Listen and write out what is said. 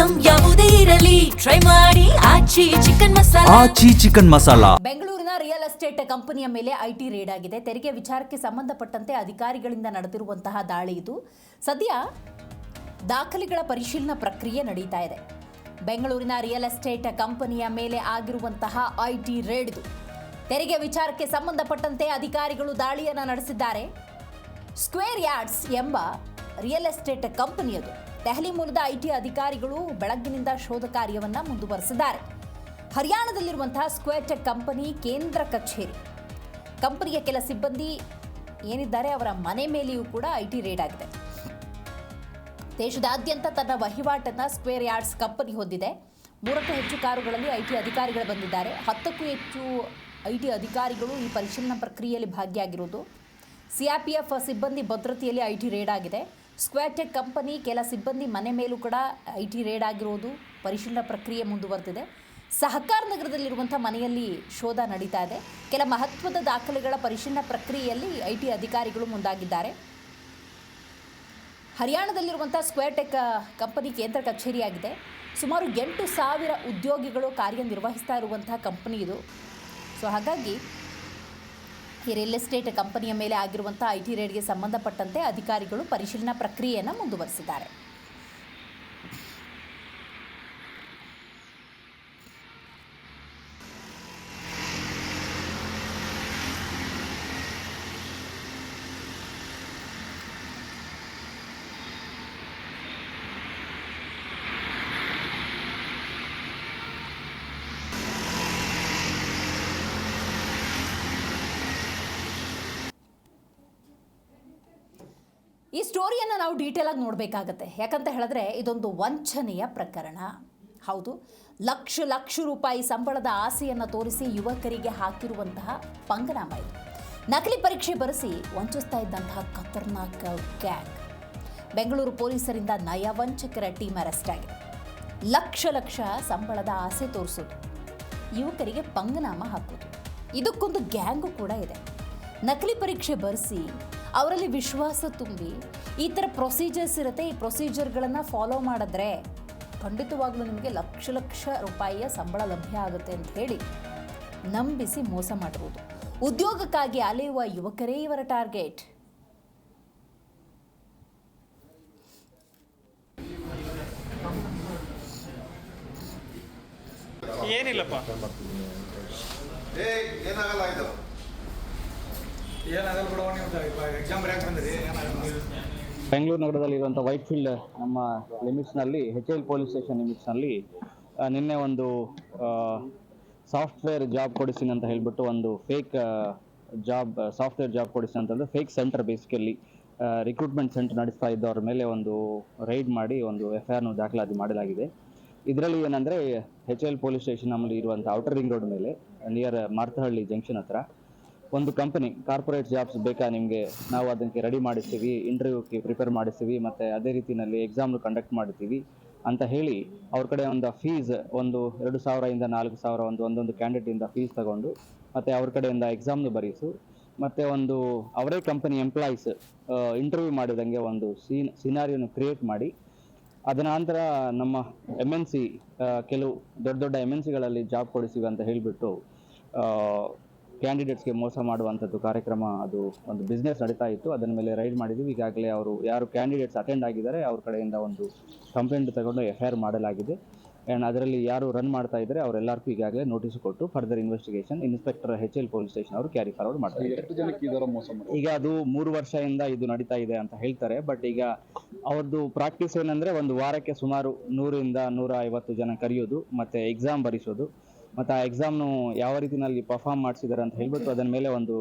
Item ಯಾವುದೇ ಇರಲಿ try ಮಾಡಿ ಆಚಿ ಚಿಕನ್ ಮಸಾಲಾ. ಬೆಂಗಳೂರಿನ ರಿಯಲ್ ಎಸ್ಟೇಟ್ ಕಂಪನಿಯ ಮೇಲೆ ಐಟಿ ರೇಡ್ ಆಗಿದೆ. ತೆರಿಗೆ ವಿಚಾರಕ್ಕೆ ಸಂಬಂಧಪಟ್ಟಂತೆ ಅಧಿಕಾರಿಗಳಿಂದ ನಡೆದಿರುವಂತಹ ದಾಳಿ ಇದು. ಸದ್ಯ ದಾಖಲೆಗಳ ಪರಿಶೀಲನಾ ಪ್ರಕ್ರಿಯೆ ನಡೀತಾ ಇದೆ. ಬೆಂಗಳೂರಿನ ರಿಯಲ್ ಎಸ್ಟೇಟ್ ಕಂಪನಿಯ ಮೇಲೆ ಆಗಿರುವಂತಹ ಐಟಿ ರೇಡ್ ಇದು. ತೆರಿಗೆ ವಿಚಾರಕ್ಕೆ ಸಂಬಂಧಪಟ್ಟಂತೆ ಅಧಿಕಾರಿಗಳು ದಾಳಿಯನ್ನು ನಡೆಸಿದ್ದಾರೆ. ಸ್ಕ್ವೇರ್ ಯಾರ್ಡ್ಸ್ ಎಂಬ ರಿಯಲ್ ಎಸ್ಟೇಟ್ ಕಂಪನಿಯದು. ದೆಹಲಿ ಮೂಲದ ಐಟಿ ಅಧಿಕಾರಿಗಳು ಬೆಳಗ್ಗಿನಿಂದ ಶೋಧ ಕಾರ್ಯವನ್ನು ಮುಂದುವರೆಸಿದ್ದಾರೆ. ಹರಿಯಾಣದಲ್ಲಿರುವಂತಹ ಸ್ಕ್ವೇರ್ ಟೆಕ್ ಕಂಪನಿ ಕೇಂದ್ರ ಕಚೇರಿ, ಕಂಪನಿಯ ಕೆಲ ಸಿಬ್ಬಂದಿ ಏನಿದ್ದಾರೆ ಅವರ ಮನೆ ಮೇಲೆಯೂ ಕೂಡ ಐಟಿ ರೇಡ್ ಆಗಿದೆ. ದೇಶದಾದ್ಯಂತ ತನ್ನ ವಹಿವಾಟನ್ನು ಸ್ಕ್ವೇರ್ ಯಾರ್ಡ್ಸ್ ಕಂಪನಿ ಹೊಂದಿದೆ. 3ಕ್ಕೂ ಹೆಚ್ಚು ಕಾರುಗಳಲ್ಲಿ ಐಟಿ ಅಧಿಕಾರಿಗಳು ಬಂದಿದ್ದಾರೆ. 10ಕ್ಕೂ ಹೆಚ್ಚು ಐಟಿ ಅಧಿಕಾರಿಗಳು ಈ ಪರಿಶೀಲನಾ ಪ್ರಕ್ರಿಯೆಯಲ್ಲಿ ಭಾಗಿಯಾಗಿರುವುದು. ಸಿಆರ್ಪಿಎಫ್ ಸಿಬ್ಬಂದಿ ಭದ್ರತೆಯಲ್ಲಿ ಐಟಿ ರೇಡ್ ಆಗಿದೆ. ಸ್ಕ್ವೇರ್ ಟೆಕ್ ಕಂಪನಿ ಕೆಲ ಸಿಬ್ಬಂದಿ ಮನೆ ಮೇಲೂ ಕೂಡ ಐಟಿ ರೇಡ್ ಆಗಿರುವುದು. ಪರಿಶೀಲನಾ ಪ್ರಕ್ರಿಯೆ ಮುಂದುವರೆದಿದೆ. ಸಹಕಾರ ನಗರದಲ್ಲಿರುವಂಥ ಮನೆಯಲ್ಲಿ ಶೋಧ ನಡೀತಾ ಇದೆ. ಕೆಲ ಮಹತ್ವದ ದಾಖಲೆಗಳ ಪರಿಶೀಲನಾ ಪ್ರಕ್ರಿಯೆಯಲ್ಲಿ ಐಟಿ ಅಧಿಕಾರಿಗಳು ಮುಂದಾಗಿದ್ದಾರೆ. ಹರಿಯಾಣದಲ್ಲಿರುವಂಥ ಸ್ಕ್ವೇರ್ ಟೆಕ್ ಕಂಪನಿ ಕೇಂದ್ರ ಕಚೇರಿಯಾಗಿದೆ. ಸುಮಾರು 8,000 ಉದ್ಯೋಗಿಗಳು ಕಾರ್ಯನಿರ್ವಹಿಸ್ತಾ ಇರುವಂಥ ಕಂಪನಿ ಇದು. ಸೊ ಹಾಗಾಗಿ ಈ ರಿಯಲ್ ಎಸ್ಟೇಟ್ ಕಂಪನಿಯ ಮೇಲೆ ಆಗಿರುವಂಥ ಐಟಿ ರೇಡ್ಗೆ ಸಂಬಂಧಪಟ್ಟಂತೆ ಅಧಿಕಾರಿಗಳು ಪರಿಶೀಲನಾ ಪ್ರಕ್ರಿಯೆಯನ್ನು ಮುಂದುವರೆಸಿದ್ದಾರೆ. ಈ ಸ್ಟೋರಿಯನ್ನು ನಾವು ಡೀಟೇಲ್ ಆಗಿ ನೋಡಬೇಕಾಗತ್ತೆ. ಯಾಕಂತ ಹೇಳಿದ್ರೆ ಇದೊಂದು ವಂಚನೆಯ ಪ್ರಕರಣ. ಹೌದು, ಲಕ್ಷ ರೂಪಾಯಿ ಸಂಬಳದ ಆಸೆಯನ್ನು ತೋರಿಸಿ ಯುವಕರಿಗೆ ಹಾಕಿರುವಂತಹ ಪಂಗನಾಮ ಇದು. ನಕಲಿ ಪರೀಕ್ಷೆ ಬರೆಸಿ ವಂಚಿಸ್ತಾ ಇದ್ದಂತಹ ಖತರ್ನಾಕ್ ಗ್ಯಾಂಗ್. ಬೆಂಗಳೂರು ಪೊಲೀಸರಿಂದ ನಯವಂಚಕರ ಟೀಮ್ ಅರೆಸ್ಟ್ ಆಗಿದೆ. ಲಕ್ಷ ಸಂಬಳದ ಆಸೆ ತೋರಿಸೋದು, ಯುವಕರಿಗೆ ಪಂಗನಾಮ ಹಾಕೋದು, ಇದಕ್ಕೊಂದು ಗ್ಯಾಂಗು ಕೂಡ ಇದೆ. ನಕಲಿ ಪರೀಕ್ಷೆ ಬರೆಸಿ ಅವರಲ್ಲಿ ವಿಶ್ವಾಸ ತುಂಬಿ ಈ ಥರ ಪ್ರೊಸೀಜರ್ಸ್ ಇರುತ್ತೆ, ಈ ಪ್ರೊಸೀಜರ್ಗಳನ್ನು ಫಾಲೋ ಮಾಡಿದ್ರೆ ಖಂಡಿತವಾಗ್ಲೂ ನಿಮಗೆ ಲಕ್ಷ ರೂಪಾಯಿಯ ಸಂಬಳ ಲಭ್ಯ ಆಗುತ್ತೆ ಅಂತ ಹೇಳಿ ನಂಬಿಸಿ ಮೋಸ ಮಾಡಿರುವುದು. ಉದ್ಯೋಗಕ್ಕಾಗಿ ಅಲೆಯುವ ಯುವಕರೇ ಇವರ ಟಾರ್ಗೆಟ್. ಏನಿಲ್ಲಪ್ಪ, ಬೆಂಗಳೂರು ನಗರದಲ್ಲಿರುವಂಥ ವೈಟ್ಫೀಲ್ಡ್ ನಮ್ಮ ಲಿಮಿಟ್ಸ್ನಲ್ಲಿ HL ಪೊಲೀಸ್ ಸ್ಟೇಷನ್ ಲಿಮಿಟ್ಸ್ನಲ್ಲಿ ನಿನ್ನೆ ಒಂದು ಸಾಫ್ಟ್ವೇರ್ ಜಾಬ್ ಕೊಡಿಸ್ತೀನಿ ಅಂತ ಹೇಳಿಬಿಟ್ಟು ಒಂದು ಫೇಕ್ ಸಾಫ್ಟ್ವೇರ್ ಜಾಬ್ ಕೊಡಿಸ್ತೀನಿ ಅಂತಂದರೆ fake centre, basically recruitment centre ನಡೆಸ್ತಾ ಇದ್ದವ್ರ ಮೇಲೆ ಒಂದು ರೈಡ್ ಮಾಡಿ ಒಂದು FIR ದಾಖಲಾತಿ ಮಾಡಲಾಗಿದೆ. ಇದರಲ್ಲಿ ಏನಂದರೆ HL ಪೊಲೀಸ್ ಸ್ಟೇಷನ್ ನಮ್ಮಲ್ಲಿ ಇರುವಂಥ ಔಟರ್ ರಿಂಗ್ ರೋಡ್ ಮೇಲೆ ನಿಯರ್ ಮಾರ್ತಹಳ್ಳಿ ಜಂಕ್ಷನ್ ಹತ್ರ ಒಂದು ಕಂಪನಿ ಕಾರ್ಪೊರೇಟ್ ಜಾಬ್ಸ್ ಬೇಕಾ ನಿಮಗೆ, ನಾವು ಅದಕ್ಕೆ ರೆಡಿ ಮಾಡಿಸ್ತೀವಿ, ಇಂಟರ್ವ್ಯೂಗೆ ಪ್ರಿಪೇರ್ ಮಾಡಿಸ್ತೀವಿ, ಮತ್ತು ಅದೇ ರೀತಿಯಲ್ಲಿ ಎಕ್ಸಾಮ್ನು ಕಂಡಕ್ಟ್ ಮಾಡ್ತೀವಿ ಅಂತ ಹೇಳಿ ಅವ್ರ ಕಡೆ ಒಂದು ಫೀಸ್ ಒಂದು 2,000 ಇಂದ 4,000 ಒಂದೊಂದು ಕ್ಯಾಂಡಿಡೇಟಿಂದ ಫೀಸ್ ತಗೊಂಡು ಮತ್ತು ಅವ್ರ ಕಡೆಯಿಂದ ಎಕ್ಸಾಮ್ನು ಬರೀಸು ಮತ್ತು ಒಂದು ಅವರೇ ಕಂಪನಿ ಎಂಪ್ಲಾಯೀಸ್ ಇಂಟರ್ವ್ಯೂ ಮಾಡಿದಂಗೆ ಒಂದು ಸಿನಾರಿಯೋನು ಕ್ರಿಯೇಟ್ ಮಾಡಿ ಅದರ ನಂತರ ನಮ್ಮ MNC ಕೆಲವು ದೊಡ್ಡ MNCಗಳಲ್ಲಿ ಜಾಬ್ ಕೊಡಿಸ್ತೀವಿ ಅಂತ ಹೇಳಿಬಿಟ್ಟು ಕ್ಯಾಂಡಿಡೇಟ್ಸ್ಗೆ ಮೋಸ ಮಾಡುವಂಥದ್ದು ಕಾರ್ಯಕ್ರಮ, ಅದು ಒಂದು ಬಿಸ್ನೆಸ್ ನಡೀತಾ ಇತ್ತು. ಅದರ ಮೇಲೆ ರೈಡ್ ಮಾಡಿದ್ವಿ. ಈಗಾಗಲೇ ಅವರು ಯಾರು ಕ್ಯಾಂಡಿಡೇಟ್ಸ್ ಅಟೆಂಡ್ ಆಗಿದ್ದಾರೆ ಅವ್ರ ಕಡೆಯಿಂದ ಒಂದು ಕಂಪ್ಲೇಂಟ್ ತಗೊಂಡು FIR ಮಾಡಲಾಗಿದೆ. ಆ್ಯಂಡ್ ಅದರಲ್ಲಿ ಯಾರು ರನ್ ಮಾಡ್ತಾ ಇದ್ದಾರೆ ಅವರೆಲ್ಲರಿಗೂ ಈಗಾಗಲೇ ನೋಟಿಸ್ ಕೊಟ್ಟು further investigation inspector HL police station ಅವರು ಕ್ಯಾರಿ ಫಾರ್ವರ್ಡ್ ಮಾಡ್ತಾರೆ. ಈಗ ಅದು 3 ವರ್ಷದಿಂದ ಇದು ನಡೀತಾ ಇದೆ ಅಂತ ಹೇಳ್ತಾರೆ. ಬಟ್ ಈಗ ಅವ್ರದ್ದು ಪ್ರಾಕ್ಟೀಸ್ ಏನಂದರೆ ಒಂದು ವಾರಕ್ಕೆ ಸುಮಾರು 100 ಇಂದ 150 ಜನ ಕರೆಯೋದು ಮತ್ತು ಎಕ್ಸಾಮ್ ಬರೆಸೋದು ಮತ್ತು ಆ ಎಕ್ಸಾಮ್ನು ಯಾವ ರೀತಿಯಲ್ಲಿ ಪರ್ಫಾರ್ಮ್ ಮಾಡಿಸಿದ್ದಾರೆ ಅಂತ ಹೇಳ್ಬಿಟ್ಟು ಅದರ ಮೇಲೆ ಒಂದು